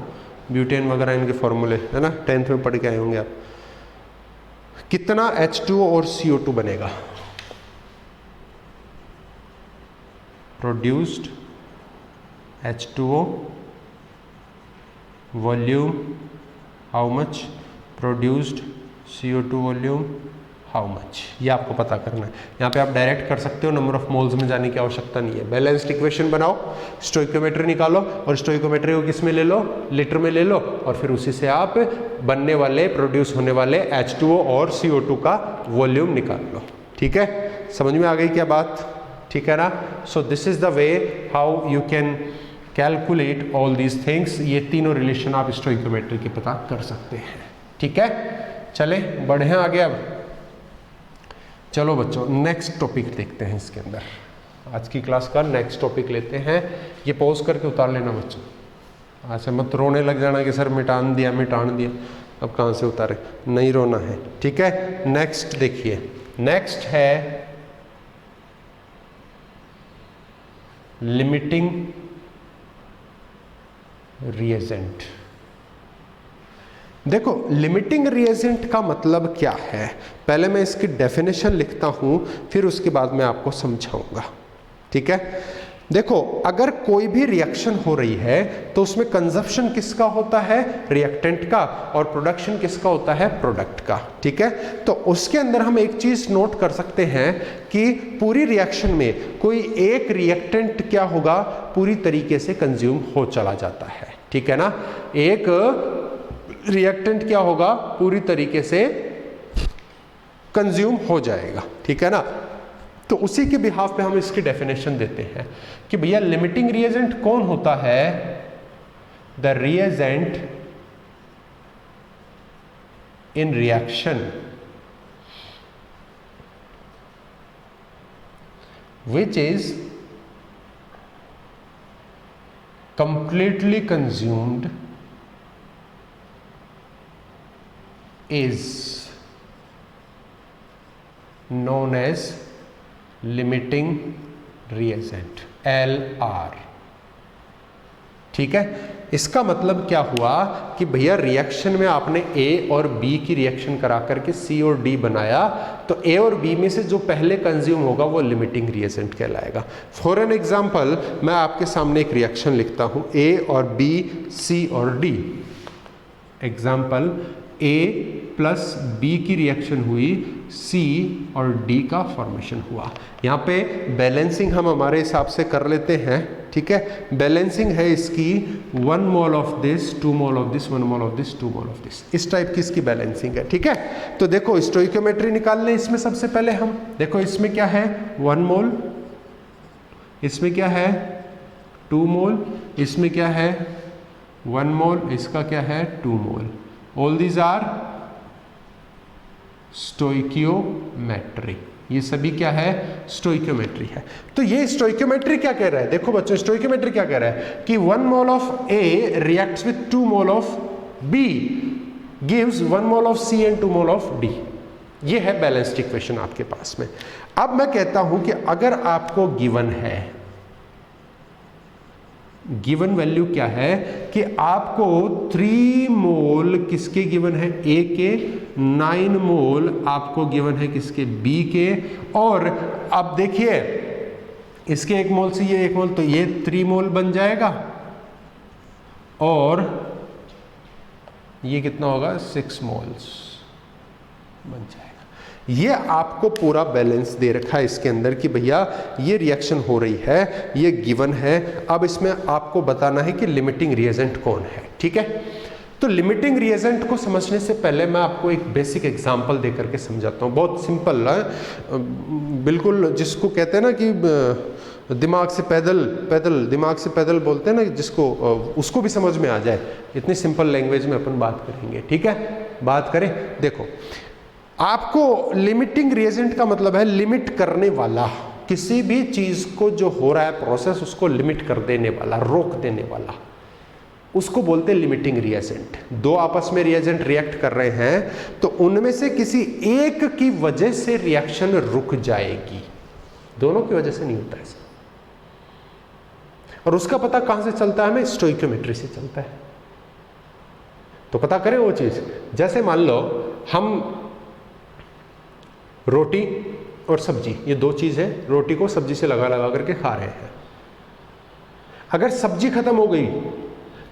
ब्यूटेन वगैरह इनके फॉर्मूले है ना, 10th में पढ़ के आए होंगे आप। कितना H2O और CO2 बनेगा? Produced H2O volume how much, produced CO2 volume how much, ये आपको पता करना है। यहाँ पे आप डायरेक्ट कर सकते हो, नंबर ऑफ मोल्स में जाने की आवश्यकता नहीं है। बैलेंस्ड इक्वेशन बनाओ, स्टोइकियोमेट्री निकालो और स्टोइकियोमेट्री को किस में ले लो, लीटर में ले लो और फिर उसी से आप बनने वाले प्रोड्यूस होने वाले H2O और CO2 का वॉल्यूम निकाल लो। ठीक है, समझ में आ गई क्या बात? ठीक है ना। So this is the way how you can calculate all these things. ये तीनों रिलेशन आप स्टोइकियोमेट्री के पता कर सकते हैं। ठीक है, चले बढ़े आगे। अब चलो बच्चों नेक्स्ट टॉपिक देखते हैं। इसके अंदर आज की क्लास का नेक्स्ट टॉपिक लेते हैं। ये पॉज करके उतार लेना बच्चों, ऐसे मत रोने लग जाना कि सर मिटान दिया। अब कहाँ से उतारे, नहीं रोना है। ठीक है, नेक्स्ट देखिए, नेक्स्ट है लिमिटिंग रिएजेंट। देखो लिमिटिंग रिएजेंट का मतलब क्या है, पहले मैं इसकी डेफिनेशन लिखता हूं फिर उसके बाद मैं आपको समझाऊंगा। ठीक है, देखो अगर कोई भी रिएक्शन हो रही है तो उसमें कंजप्शन किसका होता है, रिएक्टेंट का, और प्रोडक्शन किसका होता है, प्रोडक्ट का। ठीक है, तो उसके अंदर हम एक चीज नोट कर सकते हैं कि पूरी रिएक्शन में कोई एक रिएक्टेंट क्या होगा, पूरी तरीके से कंज्यूम हो चला जाता है। ठीक है ना, एक रिएक्टेंट क्या होगा, पूरी तरीके से कंज्यूम हो जाएगा। ठीक है ना, तो उसी के बिहाफ पे हम इसकी डेफिनेशन देते हैं कि भैया लिमिटिंग रिएजेंट कौन होता है, the reagent in reaction which is completely consumed is known as limiting reagent, LR। ठीक है, इसका मतलब क्या हुआ कि भैया रिएक्शन में आपने A और B की रिएक्शन करा करके C और D बनाया, तो A और B में से जो पहले कंज्यूम होगा वो लिमिटिंग रिएजेंट कहलाएगा। फॉर एन एग्जांपल मैं आपके सामने एक रिएक्शन लिखता हूं, A और B, C और D। Example A plus B की रिएक्शन हुई, C और D का फॉर्मेशन हुआ। यहाँ पे बैलेंसिंग हम हमारे हिसाब से कर लेते हैं। ठीक है, बैलेंसिंग है इसकी 1 mole of this, 2 mole of this, 1 mole of this, 2 mole of this, इस टाइप की इसकी बैलेंसिंग है। ठीक है, तो देखो स्टोइकियोमेट्री निकाल लें इसमें। सबसे पहले हम देखो इसमें क्या है, 1 मोल, इसमें क्या है 2 मोल, इसमें क्या है 1 मोल, इसका क्या है 2 मोल। ऑल दीज आर स्टोइकियोमेट्री, ये सभी क्या है, स्टोइकियोमेट्री है। तो ये स्टोइकियोमेट्री क्या कह रहा है, देखो बच्चों स्टोइकियोमेट्री क्या कह रहा है कि 1 mole of A reacts with 2 mole of B gives 1 mole of C and 2 mole of D। ये है बैलेंस्ड इक्वेशन आपके पास में। अब मैं कहता हूं कि अगर आपको गिवन है, गिवन वैल्यू क्या है कि आपको 3 मोल किसके गिवन है, A के, 9 मोल आपको गिवन है किसके, B के, और अब देखिए इसके 1 मोल से ये 1 मोल, तो ये 3 मोल बन जाएगा और ये कितना होगा 6 मोल्स। बन जाएगा। ये आपको पूरा बैलेंस दे रखा है इसके अंदर कि भैया ये रिएक्शन हो रही है, ये गिवन है। अब इसमें आपको बताना है कि लिमिटिंग रिएजेंट कौन है, ठीक है। तो लिमिटिंग रिएजेंट को समझने से पहले मैं आपको एक बेसिक एग्जांपल दे करके समझाता हूँ। बहुत सिंपल है, बिल्कुल जिसको कहते हैं ना कि दिमाग से पैदल बोलते हैं ना, जिसको उसको भी समझ में आ जाए, इतनी सिंपल लैंग्वेज में अपन बात करेंगे, ठीक है। बात करें, देखो आपको लिमिटिंग रिएजेंट का मतलब है लिमिट करने वाला, किसी भी चीज को जो हो रहा है प्रोसेस उसको लिमिट कर देने वाला, रोक देने वाला, उसको बोलते हैं लिमिटिंग रिएजेंट। दो आपस में रिएजेंट रिएक्ट कर रहे हैं तो उनमें से किसी एक की वजह से रिएक्शन रुक जाएगी, दोनों की वजह से नहीं होता ऐसा। और उसका पता कहां से चलता है? हमें स्टोइकियोमेट्री से चलता है। तो पता करें वो चीज, जैसे मान लो हम रोटी और सब्जी, ये दो चीज है, रोटी को सब्जी से लगा लगा करके खा रहे हैं। अगर सब्जी खत्म हो गई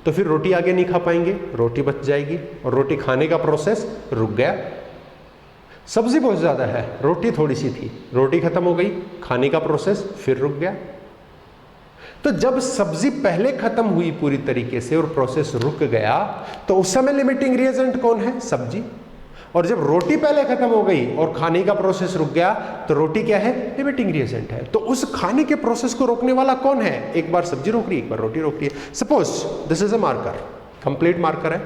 तो फिर रोटी आगे नहीं खा पाएंगे, रोटी बच जाएगी और रोटी खाने का प्रोसेस रुक गया। सब्जी बहुत ज्यादा है, रोटी थोड़ी सी थी, रोटी खत्म हो गई, खाने का प्रोसेस फिर रुक गया। तो जब सब्जी पहले खत्म हुई पूरी तरीके से और प्रोसेस रुक गया तो उस समय लिमिटिंग रिएजेंट कौन है? सब्जी। और जब रोटी पहले खत्म हो गई और खाने का प्रोसेस रुक गया तो रोटी क्या है? लिमिटिंग रिएजेंट है। तो उस खाने के प्रोसेस को रोकने वाला कौन है? एक बार सब्जी रोक रही है, एक बार रोटी रोक रही है। Suppose this is a marker, complete marker है।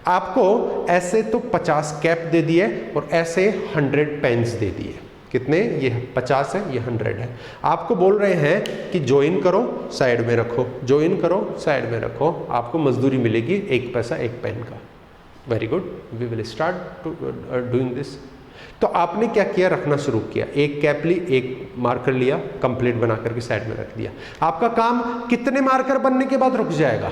आपको ऐसे तो 50 कैप दे दिए और ऐसे 100 पेन्स दे दिए। कितने? ये 50 है, ये 100 है। आपको बोल रहे हैं कि ज्वाइन करो, साइड में रखो, ज्वाइन करो, साइड में रखो, आपको मजदूरी मिलेगी 1 पैसा 1 पेन का। Very good, we will start to doing this. तो आपने क्या किया? रखना शुरू किया, एक कैप ली, एक मार्कर लिया, कंप्लीट बना करके साइड में रख दिया। आपका काम कितने मार्कर बनने के बाद रुक जाएगा?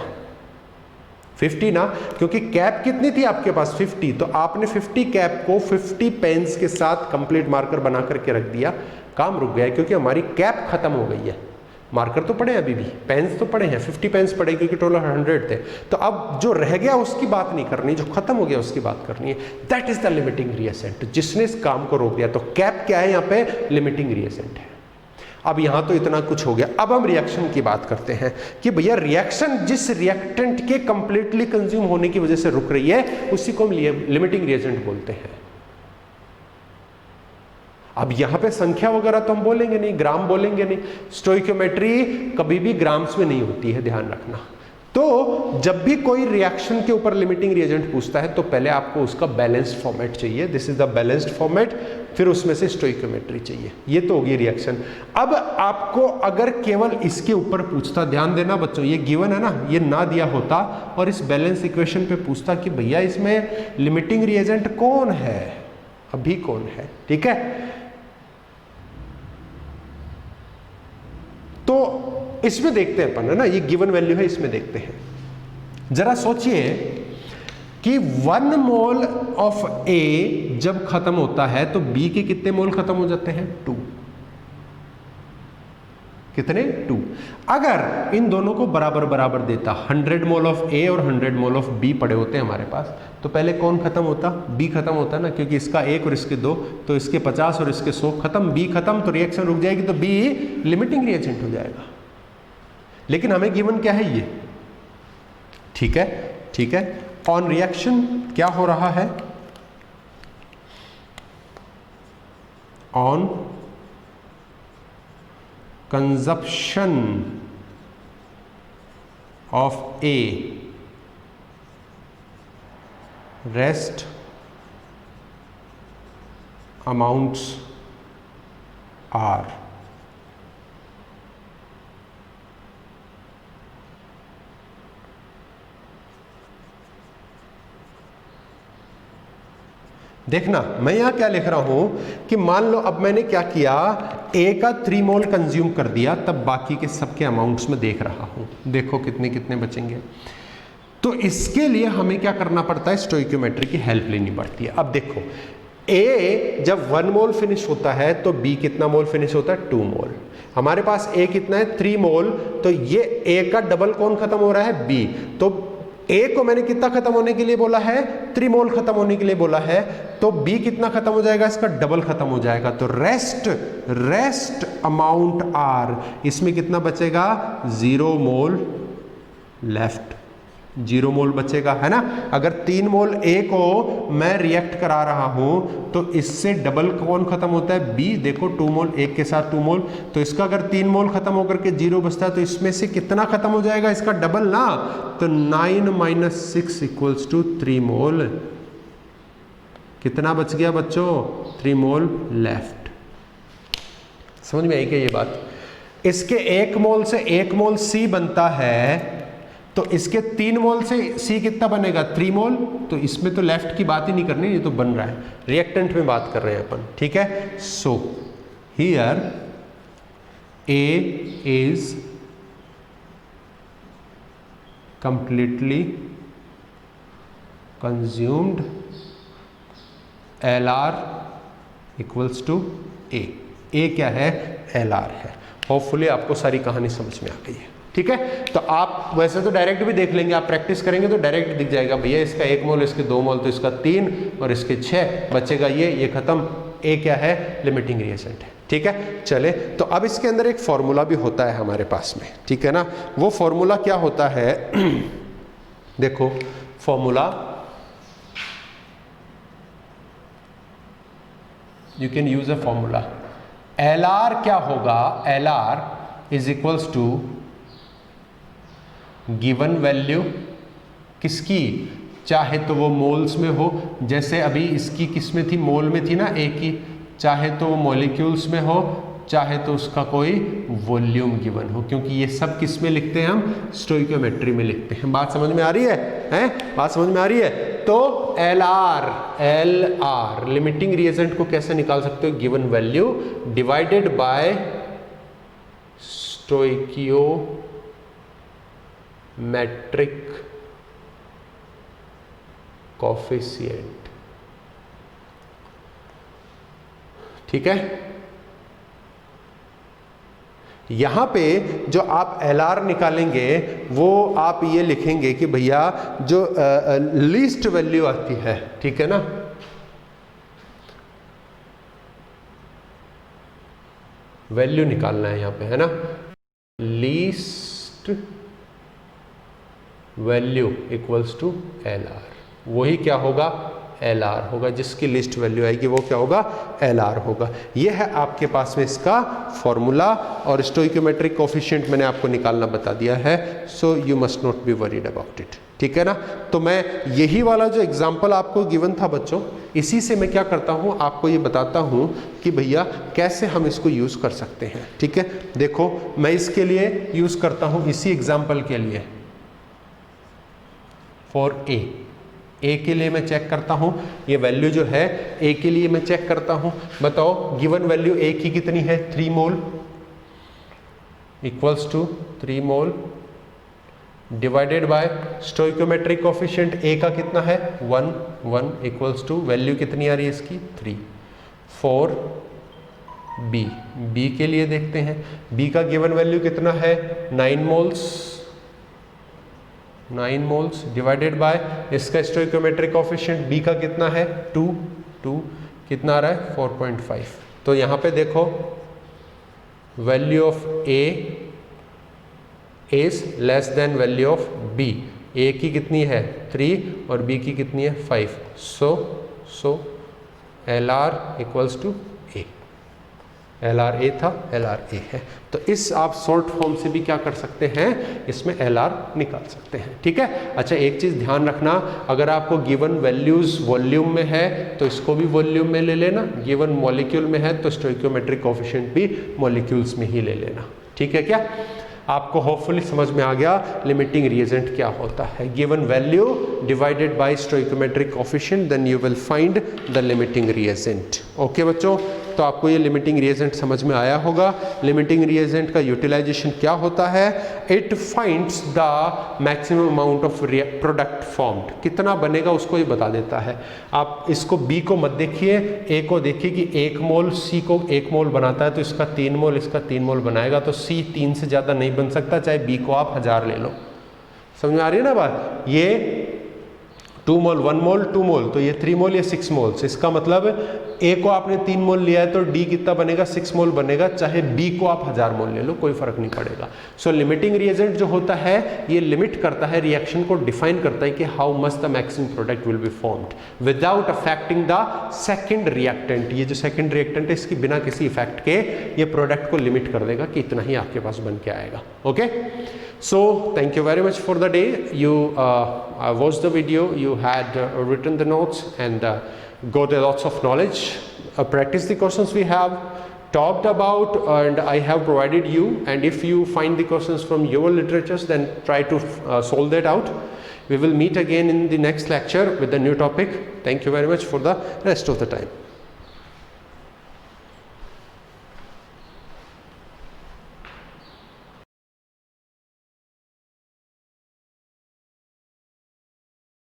50 ना, क्योंकि कैप कितनी थी आपके पास? 50। तो आपने 50 कैप को 50 पेन्स के साथ कंप्लीट मार्कर बना करके रख दिया, काम रुक गया क्योंकि हमारी कैप खत्म हो गई है। मार्कर तो पड़े हैं अभी भी, पेन्स तो पड़े हैं, 50 पेन्स पड़े क्योंकि टोटल 100 थे। तो अब जो रह गया उसकी बात नहीं करनी, जो खत्म हो गया उसकी बात करनी है। That is the limiting reagent, जिसने इस काम को रोक दिया। तो कैप क्या है यहाँ पे? लिमिटिंग रिएजेंट है। अब यहां तो इतना कुछ हो गया। अब हम रिएक्शन की बात करते हैं कि भैया रिएक्शन जिस रिएक्टेंट के कंप्लीटली कंज्यूम होने की वजह से रुक रही है उसी को हम लिमिटिंग रिएजेंट बोलते हैं। अब यहां पे संख्या वगैरह तो हम बोलेंगे नहीं, ग्राम बोलेंगे नहीं। स्टोइकियोमेट्री कभी भी ग्राम्स में नहीं होती है, ध्यान रखना। तो जब भी कोई रिएक्शन के ऊपर लिमिटिंग रिएजेंट पूछता है तो पहले आपको उसका बैलेंस्ड फॉर्मेट चाहिए, this is the balanced format, फिर उसमें से स्टोइकियोमेट्री चाहिए। ये तो होगी रिएक्शन। अब आपको अगर केवल इसके ऊपर पूछता, ध्यान देना बच्चों, ये गिवन है ना, ये ना दिया होता और इस बैलेंस इक्वेशन पे पूछता कि भैया इसमें लिमिटिंग रिएजेंट कौन है, अभी कौन है, ठीक है। तो इसमें देखते हैं अपन, है ना, ये गिवन वैल्यू है, इसमें देखते हैं। जरा सोचिए कि 1 मोल ऑफ ए जब खत्म होता है तो बी के कितने मोल खत्म हो जाते हैं? 2। कितने? 2। अगर इन दोनों को बराबर बराबर देता, 100 मोल ऑफ ए और 100 मोल ऑफ बी पड़े होते हैं हमारे पास, तो पहले कौन खत्म होता? बी खत्म होता ना, क्योंकि इसका 1 और इसके 2, तो इसके 50 और इसके 100 खत्म, बी खत्म, तो रिएक्शन रुक जाएगी, तो बी लिमिटिंग रिएजेंट हो जाएगा। लेकिन हमें गिवन क्या है? ये, ठीक है, ठीक है। ऑन रिएक्शन क्या हो रहा है? On consumption of a rest amounts are. देखना मैं यहां क्या लिख रहा हूं कि मान लो अब मैंने क्या किया, ए का 3 मोल कंज्यूम कर दिया, तब बाकी के सबके अमाउंट्स में देख रहा हूं, देखो कितने कितने बचेंगे। तो इसके लिए हमें क्या करना पड़ता है? स्टोइकियोमेट्री की हेल्प लेनी पड़ती है। अब देखो, ए जब 1 मोल फिनिश होता है तो बी कितना मोल फिनिश होता है? 2 मोल। हमारे पास ए कितना है? 3 मोल। तो ये ए का डबल कौन खत्म हो रहा है? बी। तो ए को मैंने कितना खत्म होने के लिए बोला है, 3 मोल खत्म होने के लिए बोला है, तो बी कितना खत्म हो जाएगा, इसका डबल खत्म हो जाएगा। तो रेस्ट अमाउंट आर, इसमें कितना बचेगा, 0 मोल लेफ्ट, 0 मोल बचेगा, है ना। अगर 3 मोल ए को मैं रिएक्ट करा रहा हूं तो इससे डबल कौन खत्म होता है, बी। देखो 2 मोल, एक के साथ 2 मोल, तो इसका अगर 3 मोल खत्म होकर के 0 बचता है तो इसमें से कितना खत्म हो जाएगा, इसका डबल ना। तो 9 - 6 = 3 मोल। कितना बच गया बच्चों, 3 मोल लेफ्ट। समझ में आई क्या ये बात। इसके 1 मोल से 1 मोल सी बनता है, तो इसके 3 मोल से सी कितना बनेगा, 3 मोल। तो इसमें तो लेफ्ट की बात ही नहीं करनी, ये तो बन रहा है, रिएक्टेंट में बात कर रहे हैं अपन, ठीक है। So here A is completely consumed, LR = ए क्या है, LR है। होपफुली आपको सारी कहानी समझ में आ गई है, ठीक है। तो आप वैसे तो डायरेक्ट भी देख लेंगे, आप प्रैक्टिस करेंगे तो डायरेक्ट दिख जाएगा, भैया इसका 1 मोल, इसके 2 मोल, तो इसका 3 और इसके 6 बचेगा, ये खत्म। ए क्या है, लिमिटिंग रिएजेंट है, ठीक है। चले, तो अब इसके अंदर एक फॉर्मूला भी होता है हमारे पास में, ठीक है ना। वो फॉर्मूला क्या होता है देखो formula, you can use a formula. LR क्या होगा, LR = गिवन वैल्यू किसकी, चाहे तो वो मोल्स में हो, जैसे अभी इसकी किस में थी, मोल में थी ना ए की, चाहे तो वो मॉलिक्यूल्स में हो, चाहे तो उसका कोई वॉल्यूम गिवन हो, क्योंकि ये सब किस में लिखते हैं हम, स्टोइकियोमेट्री में लिखते हैं। बात समझ में आ रही है, हैं? बात समझ में आ रही है। तो LR लिमिटिंग रिएजेंट को कैसे निकाल सकते हो, given value divided by stoichiometric coefficient, ठीक है। यहां पे जो आप LR निकालेंगे वो आप ये लिखेंगे कि भैया जो लीस्ट वैल्यू आती है, ठीक है ना, वैल्यू निकालना है यहां पे, है ना। लीस्ट वैल्यू = LR, वही क्या होगा, LR होगा, जिसकी लिस्ट वैल्यू आएगी वो क्या होगा, LR होगा। ये है आपके पास में इसका फॉर्मूला, और स्टोइकियोमेट्रिक कोफिशिएंट मैंने आपको निकालना बता दिया है। So you must not be worried about it, ठीक है ना। तो मैं यही वाला जो एग्जांपल आपको गिवन था बच्चों, इसी से मैं क्या करता हूँ, आपको ये बताता हूँ कि भैया कैसे हम इसको यूज़ कर सकते हैं, ठीक है। देखो मैं इसके लिए यूज़ करता हूँ, इसी एग्जाम्पल के लिए, फॉर ए के लिए मैं चेक करता हूं, ये वैल्यू जो है ए के लिए मैं चेक करता हूं। बताओ गिवन वैल्यू ए की कितनी है, 3 mole = 3 mole divided by stoichiometric coefficient A का कितना है, 1 = वैल्यू कितनी आ रही है इसकी, 3। 4 बी के लिए देखते हैं, बी का गिवन वैल्यू कितना है, 9 मोल्स डिवाइडेड बाय इसका स्टोइकियोमेट्रिक कोफिशिएंट बी का कितना है, 2 कितना आ रहा है, 4.5। तो यहाँ पे देखो value of A is less than value of B. A की कितनी है, 3 और बी की कितनी है, 5। सो LR = A, LR A था, LR A है। तो इस आप शॉर्ट फॉर्म से भी क्या कर सकते हैं, इसमें LR निकाल सकते हैं, ठीक है। अच्छा एक चीज़ ध्यान रखना, अगर आपको गिवन वैल्यूज वॉल्यूम में है तो इसको भी वॉल्यूम में ले लेना, गिवन मॉलिक्यूल में है तो स्टोइकियोमेट्रिक कोफिशिएंट भी मॉलिक्यूल्स में ही ले लेना, ठीक है क्या। आपको होपफुली समझ में आ गया लिमिटिंग रिएजेंट क्या होता है। Given value divided by stoichiometric coefficient, then you will find the limiting reagent. Okay बच्चों, तो आपको ये लिमिटिंग रिएजेंट समझ में आया होगा। लिमिटिंग रिएजेंट का यूटिलाइजेशन क्या होता है, it finds the maximum amount of product formed, कितना बनेगा उसको ये बता देता है। आप इसको बी को मत देखिए, ए को देखिए कि 1 मोल सी को 1 मोल बनाता है तो इसका 3 मोल इसका 3 मोल बनाएगा, तो सी 3 से ज़्यादा नहीं बन सकता, चाहे बी को आप 1000 ले लो, समझ में आ रही है ना बात? ये 2 मोल 1 मोल 2 मोल, तो ये 3 मोल या 6 मोल्स। इसका मतलब ए को आपने 3 मोल लिया है तो डी कितना बनेगा? 6 मोल बनेगा, चाहे बी को आप 1000 मोल ले लो, कोई फर्क नहीं पड़ेगा। सो लिमिटिंग रिएजेंट जो होता है ये लिमिट करता है, रिएक्शन को डिफाइन करता है कि how much the maximum product will be formed without affecting the second reactant. ये जो सेकंड रिएक्टेंट है इसकी बिना किसी इफेक्ट के ये प्रोडक्ट को लिमिट कर देगा कि इतना ही आपके पास बन के आएगा। Okay, so thank you very much for the day. You watched the video, you had written the notes and got a lots of knowledge. Practice the questions we have talked about and I have provided you, and if you find the questions from your literatures then try to solve that out. We will meet again in the next lecture with a new topic. Thank you very much for the rest of the time.